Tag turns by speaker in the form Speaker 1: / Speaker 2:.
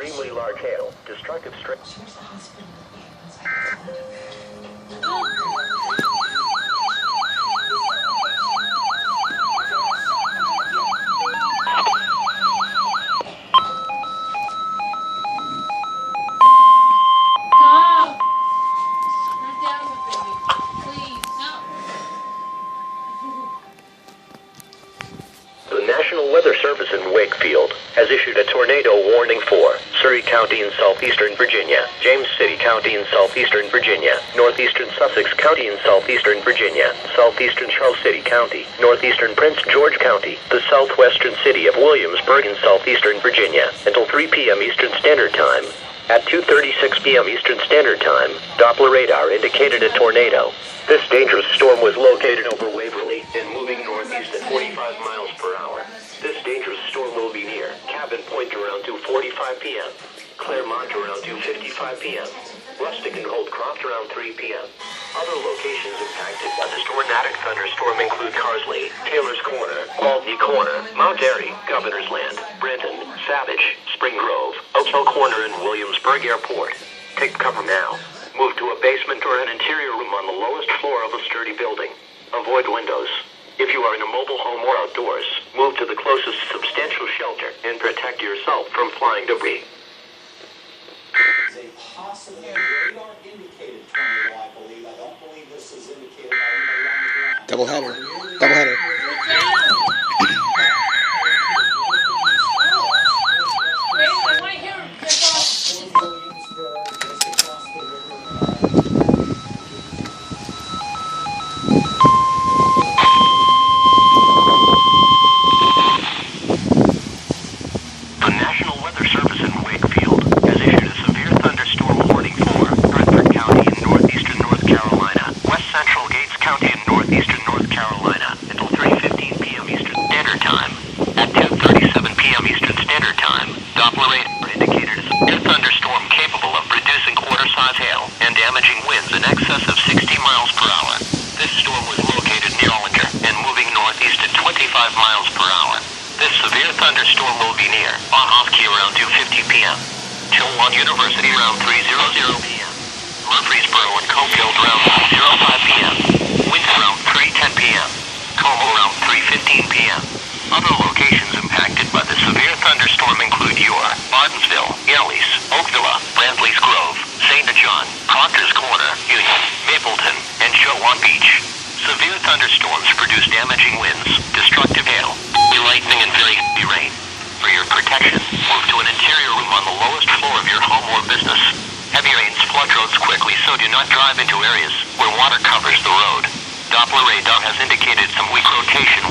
Speaker 1: extremely large hail, destructive strength. The National Weather Service in Wakefield has issued a tornado warning for Surrey County in southeastern Virginia, James City County in southeastern Virginia, northeastern Sussex County in southeastern Virginia, southeastern Charles City County, northeastern Prince George County, the southwestern city of Williamsburg in southeastern Virginia, until 3 p.m. Eastern Standard Time. At 2:36 p.m. Eastern Standard Time, Doppler radar indicated a tornado. This dangerous storm was located over Waverly and moving northeast at 45 miles per hour. This dangerous storm will be near Cabin Point around 2:45 p.m., Claremont around 2:55 p.m., Rustic and Holdcroft around 3 p.m. Other locations impacted by this tornadic thunderstorm include Carsley, Taylor's Corner, Albany Corner, Mount Airy, Governor's Land, Brenton, Savage, Spring Grove, Oak Hill Corner, and Williamsburg Airport. Take cover now. Move to a basement or an interior room on the lowest floor of a sturdy building. Avoid windows. If you are in a mobile home or outdoors, move to the closest substantial shelter and protect yourself from flying debris.
Speaker 2: Is a possible radar indicated tornado, I believe. I don't believe this is indicated by anybody on the ground.
Speaker 3: Doubleheader.
Speaker 1: The National Weather Service in Wakefield has issued a severe thunderstorm warning for Hartford County in northeastern North Carolina, West Central Gates County in northeastern North Carolina until 3:15 p.m. Eastern Standard Time. At 2:37 p.m. Eastern Standard Time, Doppler radar indicated a severe thunderstorm capable of producing quarter-size hail and damaging winds in excess of 60 miles per hour. This storm was located near Ollinger and moving northeast at 25 miles per hour. This severe thunderstorm will be near Off-Key around 2:50 p.m. Chilliwack University around 3:00 p.m. Murfreesboro and Cofield around 5:05 p.m. Winton around 3:10 p.m. Como around 3:15 p.m. Other locations impacted by the severe thunderstorm include Ure, Bardensville, Yellies, Oakville, Brantley's Grove, St. John, Proctor's Corner, Union, Mapleton, and Chilliwack Beach. Severe thunderstorms produce damaging winds, destructive hail, lightning, and very heavy rain. For your protection, move to an interior room on the lowest floor of your home or business. Heavy rains flood roads quickly, so do not drive into areas where water covers the road. Doppler radar has indicated some weak rotation